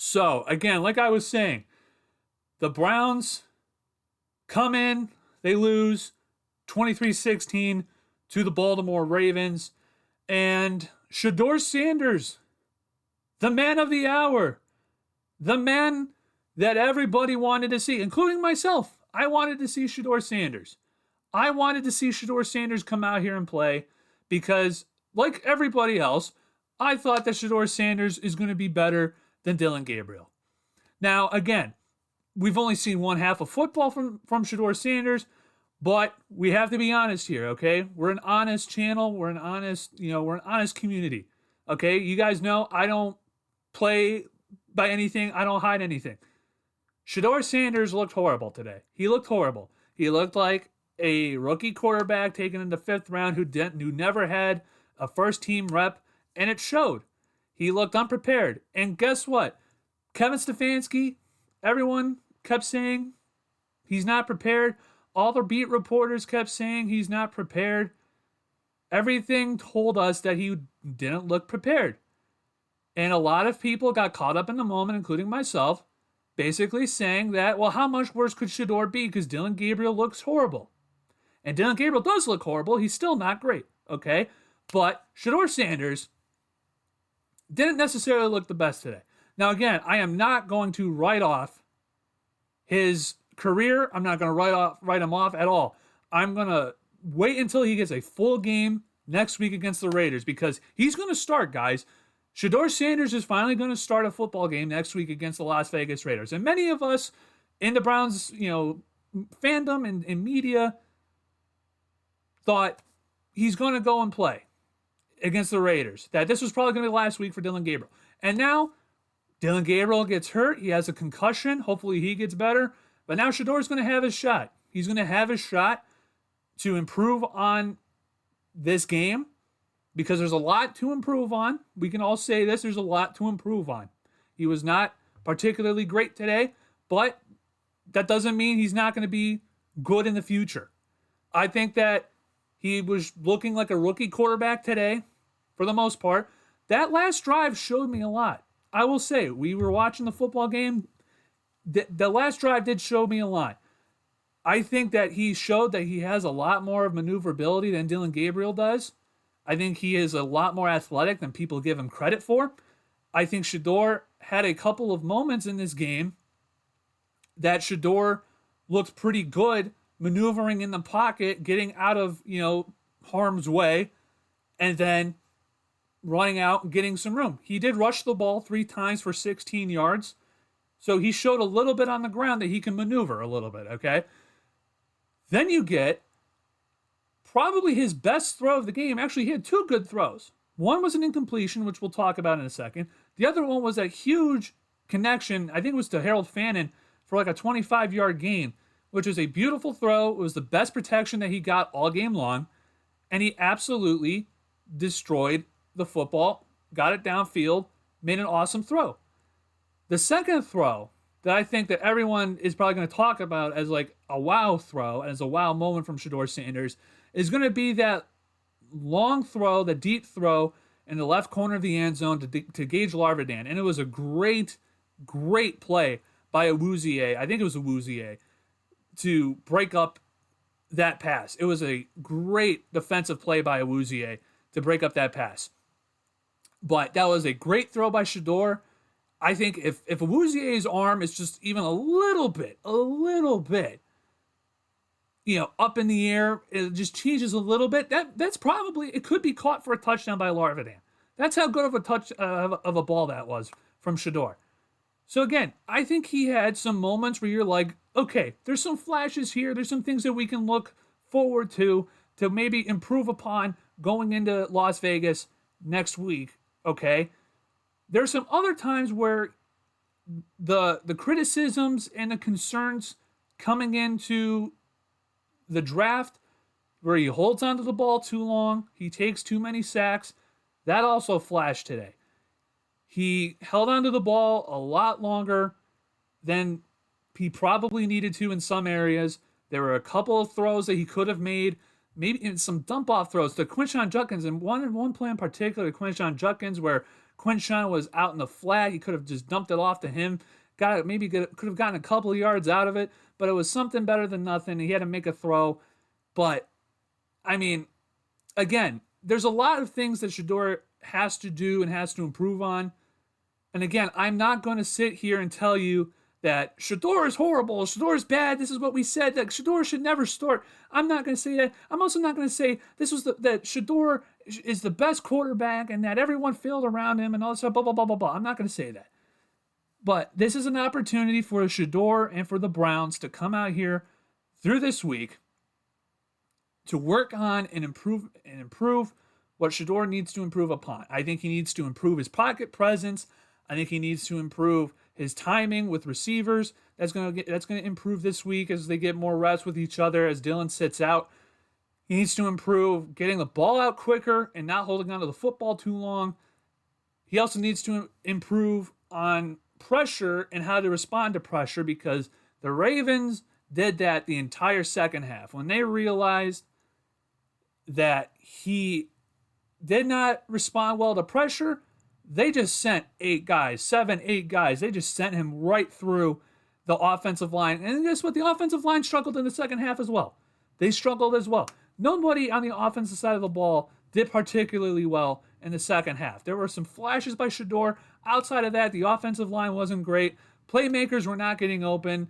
So, again, like I was saying, the Browns come in, they lose 23-16 to the Baltimore Ravens. And Shedeur Sanders, the man of the hour, the man that everybody wanted to see, including myself. I wanted to see Shedeur Sanders. I wanted to see Shedeur Sanders come out here and play because, like everybody else, I thought that Shedeur Sanders is going to be better than Dillon Gabriel. Now, again, we've only seen one half of football from Shedeur Sanders, but we have to be honest here, okay? We're an honest channel. We're an honest community, okay? You guys know I don't play by anything. I don't hide anything. Shedeur Sanders looked horrible today. He looked horrible. He looked like a rookie quarterback taken in the 5th round who never had a first-team rep, and it showed. He looked unprepared. And guess what? Kevin Stefanski, everyone kept saying he's not prepared. All the beat reporters kept saying he's not prepared. Everything told us that he didn't look prepared. And a lot of people got caught up in the moment, including myself, basically saying that, well, how much worse could Shedeur be? Because Dillon Gabriel looks horrible. And Dillon Gabriel does look horrible. He's still not great, okay? But Shedeur Sanders didn't necessarily look the best today. Now, again, I am not going to write off his career. I'm not going to write him off at all. I'm going to wait until he gets a full game next week against the Raiders because he's going to start, guys. Shedeur Sanders is finally going to start a football game next week against the Las Vegas Raiders. And many of us in the Browns, fandom and media thought he's going to go and play against the Raiders. That this was probably going to be last week for Dillon Gabriel. And now Dillon Gabriel gets hurt. He has a concussion. Hopefully he gets better. But now Shedeur's going to have his shot. He's going to have his shot to improve on this game because there's a lot to improve on. We can all say this. There's a lot to improve on. He was not particularly great today, but that doesn't mean he's not going to be good in the future. I think that he was looking like a rookie quarterback today for the most part. That last drive showed me a lot. I will say, we were watching the football game. The last drive did show me a lot. I think that he showed that he has a lot more of maneuverability than Dillon Gabriel does. I think he is a lot more athletic than people give him credit for. I think Shedeur had a couple of moments in this game that Shedeur looked pretty good maneuvering in the pocket, getting out of, harm's way, and then running out and getting some room. He did rush the ball 3 times for 16 yards. So he showed a little bit on the ground that he can maneuver a little bit, okay? Then you get probably his best throw of the game. Actually, he had 2 good throws. One was an incompletion, which we'll talk about in a second. The other one was a huge connection, I think it was to Harold Fannin, for like a 25-yard gain, which was a beautiful throw. It was the best protection that he got all game long, and he absolutely destroyed the football, got it downfield, made an awesome throw. The second throw that I think that everyone is probably going to talk about as like a wow throw, as a wow moment from Shedeur Sanders, is going to be that long throw, the deep throw in the left corner of the end zone to Gage Larvidan. And it was a great, great play by Awuzie. I think it was Awuzie to break up that pass. It was a great defensive play by Awuzie to break up that pass. But that was a great throw by Shedeur. I think if Awuzie's arm is just even a little bit, up in the air, it just changes a little bit. That's probably, it could be caught for a touchdown by Larvidan. That's how good of a touch of a ball that was from Shedeur. So again, I think he had some moments where you're like, okay, there's some flashes here. There's some things that we can look forward to maybe improve upon going into Las Vegas next week. Okay. There's some other times where the criticisms and the concerns coming into the draft, where he holds onto the ball too long, he takes too many sacks, that also flashed today. He held onto the ball a lot longer than he probably needed to in some areas. There were a couple of throws that he could have made, maybe in some dump-off throws to Quinshon Judkins, and one play in particular, Quinshon Judkins, where Quinshon was out in the flat. He could have just dumped it off to him. Could have gotten a couple of yards out of it, but it was something better than nothing. He had to make a throw. But, I mean, again, there's a lot of things that Shedeur has to do and has to improve on. And again, I'm not going to sit here and tell you that Shedeur is horrible, Shedeur is bad, this is what we said, that Shedeur should never start. I'm not going to say that. I'm also not going to say that Shedeur is the best quarterback and that everyone failed around him and all this stuff, blah, blah, blah, blah, blah. I'm not going to say that. But this is an opportunity for Shedeur and for the Browns to come out here through this week to work on and improve what Shedeur needs to improve upon. I think he needs to improve his pocket presence. I think he needs to improve his timing with receivers. That's going to improve this week as they get more reps with each other as Dillon sits out. He needs to improve getting the ball out quicker and not holding onto the football too long. He also needs to improve on pressure and how to respond to pressure, because the Ravens did that the entire second half. When they realized that he did not respond well to pressure, they just sent 8 guys. They just sent him right through the offensive line. And guess what? The offensive line struggled in the second half as well. They struggled as well. Nobody on the offensive side of the ball did particularly well in the second half. There were some flashes by Shedeur. Outside of that, the offensive line wasn't great. Playmakers were not getting open.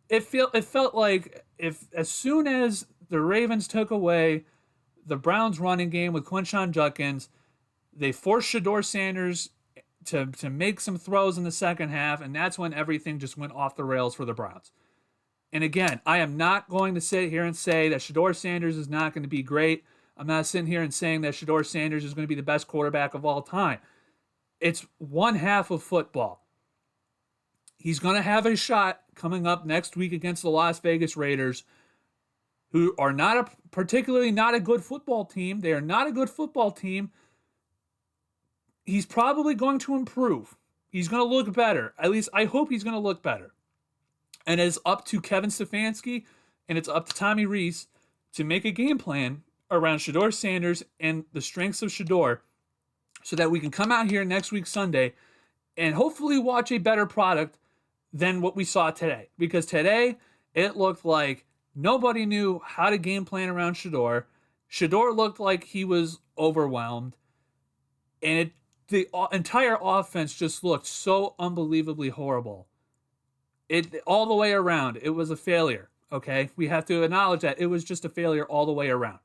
It felt like as soon as the Ravens took away the Browns' running game with Quinshon Judkins, they forced Shedeur Sanders to make some throws in the second half, and that's when everything just went off the rails for the Browns. And again, I am not going to sit here and say that Shedeur Sanders is not going to be great. I'm not sitting here and saying that Shedeur Sanders is going to be the best quarterback of all time. It's one half of football. He's going to have a shot coming up next week against the Las Vegas Raiders, who are particularly not a good football team. They are not a good football team. He's probably going to improve. He's going to look better. At least I hope he's going to look better. And it's up to Kevin Stefanski and it's up to Tommy Rees to make a game plan around Shedeur Sanders and the strengths of Shedeur, so that we can come out here next week Sunday and hopefully watch a better product than what we saw today. Because today, it looked like nobody knew how to game plan around Shedeur. Shedeur looked like he was overwhelmed. And the entire offense just looked so unbelievably horrible. All the way around, it was a failure, okay? We have to acknowledge that. It was just a failure all the way around.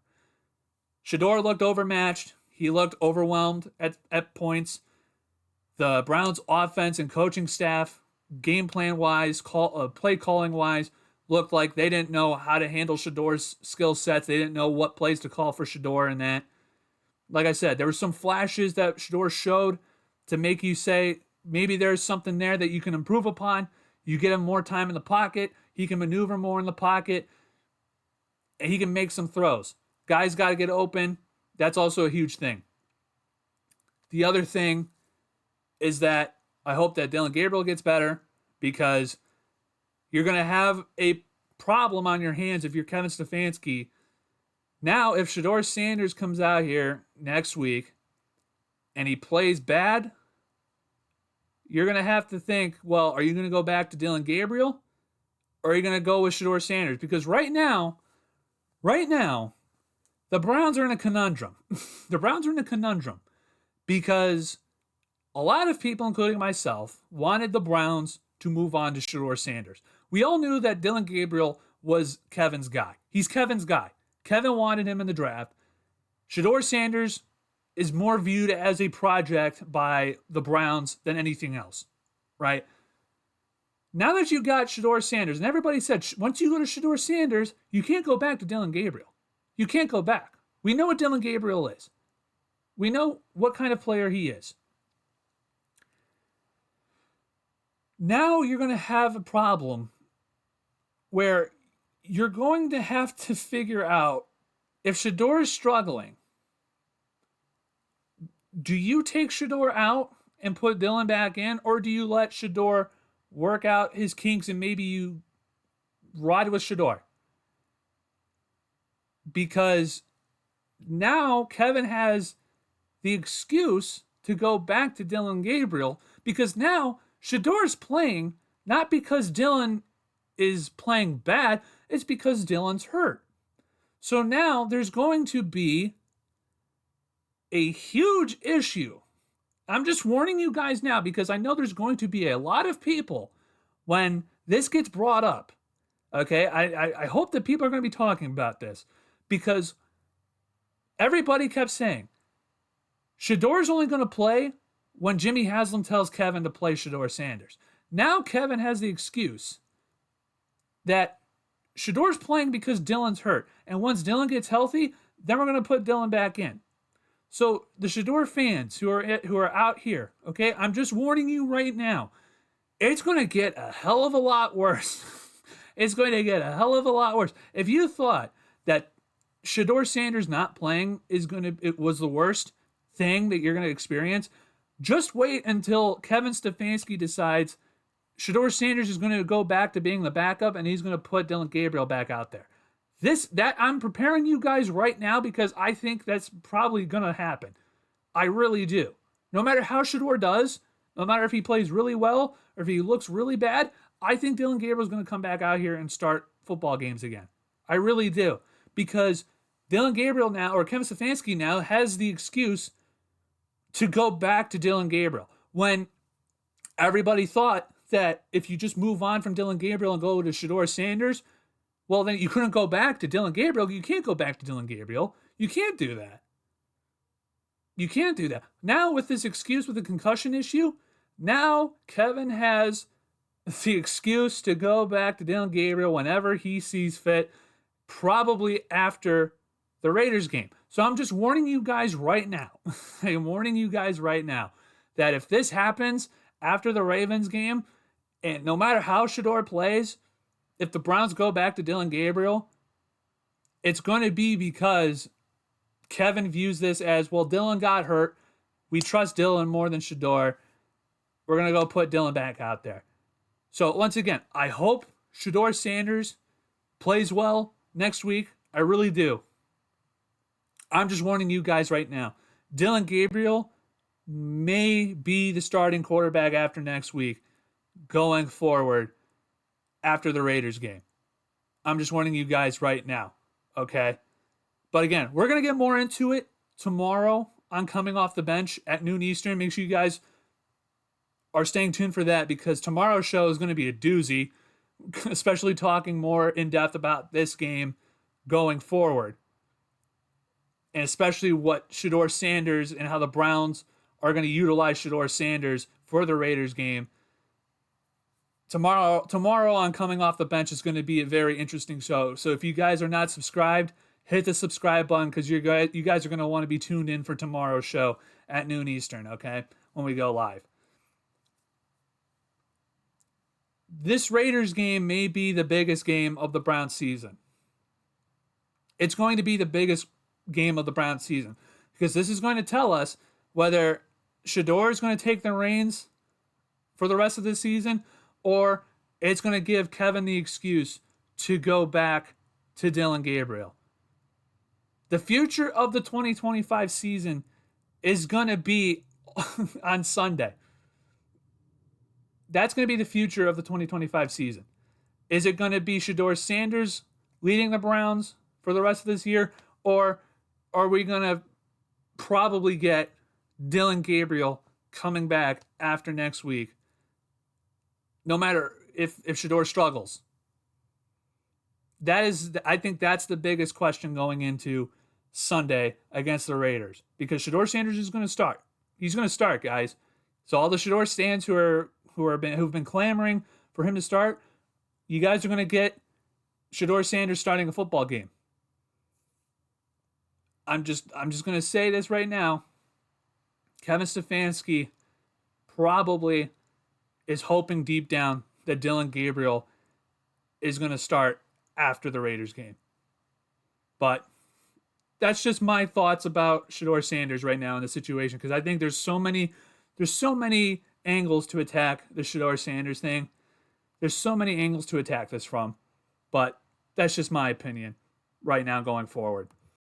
Shedeur looked overmatched. He looked overwhelmed at points. The Browns' offense and coaching staff, game plan-wise, play calling-wise, looked like they didn't know how to handle Shedeur's skill sets. They didn't know what plays to call for Shedeur and that. Like I said, there were some flashes that Shedeur showed to make you say, maybe there's something there that you can improve upon. You get him more time in the pocket. He can maneuver more in the pocket. And he can make some throws. Guys got to get open. That's also a huge thing. The other thing is that I hope that Dillon Gabriel gets better, because you're going to have a problem on your hands if you're Kevin Stefanski. Now, if Shedeur Sanders comes out here next week and he plays bad, you're going to have to think, well, are you going to go back to Dillon Gabriel or are you going to go with Shedeur Sanders? Because right now, the Browns are in a conundrum. The Browns are in a conundrum because a lot of people, including myself, wanted the Browns to move on to Shedeur Sanders. We all knew that Dillon Gabriel was Kevin's guy. He's Kevin's guy. Kevin wanted him in the draft. Shedeur Sanders is more viewed as a project by the Browns than anything else, right? Now that you got Shedeur Sanders, and everybody said, once you go to Shedeur Sanders, you can't go back to Dillon Gabriel. You can't go back. We know what Dillon Gabriel is. We know what kind of player he is. Now you're going to have a problem where you're going to have to figure out, if Shedeur is struggling, do you take Shedeur out and put Dillon back in, or do you let Shedeur work out his kinks and maybe you ride with Shedeur? Because now Kevin has the excuse to go back to Dillon Gabriel because now Shedeur's playing not because Dillon is playing bad, it's because Dillon's hurt. So now there's going to be a huge issue. I'm just warning you guys now because I know there's going to be a lot of people when this gets brought up. Okay, I hope that people are going to be talking about this because everybody kept saying Shedeur's only going to play when Jimmy Haslam tells Kevin to play Shedeur Sanders. Now Kevin has the excuse that Shedeur's playing because Dillon's hurt. And once Dillon gets healthy, then we're going to put Dillon back in. So the Shedeur fans who are out here, okay, I'm just warning you right now. It's going to get a hell of a lot worse. It's going to get a hell of a lot worse. If you thought that Shedeur Sanders not playing it was the worst thing that you're going to experience, just wait until Kevin Stefanski decides Shedeur Sanders is going to go back to being the backup and he's going to put Dillon Gabriel back out there. That I'm preparing you guys right now because I think that's probably going to happen. I really do. No matter how Shedeur does, no matter if he plays really well or if he looks really bad, I think Dillon Gabriel is going to come back out here and start football games again. I really do. Because Dillon Gabriel now, or Kevin Stefanski now, has the excuse to go back to Dillon Gabriel. When everybody thought that if you just move on from Dillon Gabriel and go to Shedeur Sanders, well, then you couldn't go back to Dillon Gabriel. You can't go back to Dillon Gabriel. You can't do that. You can't do that. Now, with this excuse with the concussion issue, now Kevin has the excuse to go back to Dillon Gabriel whenever he sees fit, probably after the Raiders game. So I'm just warning you guys right now. I'm warning you guys right now that if this happens after the Ravens game, and no matter how Shedeur plays, if the Browns go back to Dillon Gabriel, it's going to be because Kevin views this as, well, Dillon got hurt. We trust Dillon more than Shedeur. We're going to go put Dillon back out there. So once again, I hope Shedeur Sanders plays well next week. I really do. I'm just warning you guys right now. Dillon Gabriel may be the starting quarterback after next week going forward after the Raiders game. I'm just warning you guys right now, okay? But again, we're going to get more into it tomorrow on Coming Off the Bench at noon Eastern. Make sure you guys are staying tuned for that because tomorrow's show is going to be a doozy, especially talking more in depth about this game going forward. And especially what Shedeur Sanders and how the Browns are going to utilize Shedeur Sanders for the Raiders game. Tomorrow on Coming Off the Bench is going to be a very interesting show. So if you guys are not subscribed, hit the subscribe button because you guys are going to want to be tuned in for tomorrow's show at noon Eastern, okay, when we go live. This Raiders game may be the biggest game of the Browns season. It's going to be the biggest game of the Browns season because this is going to tell us whether Shedeur is going to take the reins for the rest of the season or it's going to give Kevin the excuse to go back to Dillon Gabriel. The future of the 2025 season is going to be on Sunday. That's going to be the future of the 2025 season. Is it going to be Shedeur Sanders leading the Browns for the rest of this year? Or are we going to probably get Dillon Gabriel coming back after next week? No matter if Shedeur struggles. I think that's the biggest question going into Sunday against the Raiders. Because Shedeur Sanders is going to start. He's going to start, guys. So all the Shedeur stands who've been clamoring for him to start, you guys are going to get Shedeur Sanders starting a football game. I'm just going to say this right now. Kevin Stefanski probably is hoping deep down that Dillon Gabriel is going to start after the Raiders game. But that's just my thoughts about Shedeur Sanders right now in the situation because I think there's so many angles to attack the Shedeur Sanders thing. There's so many angles to attack this from, but that's just my opinion right now going forward.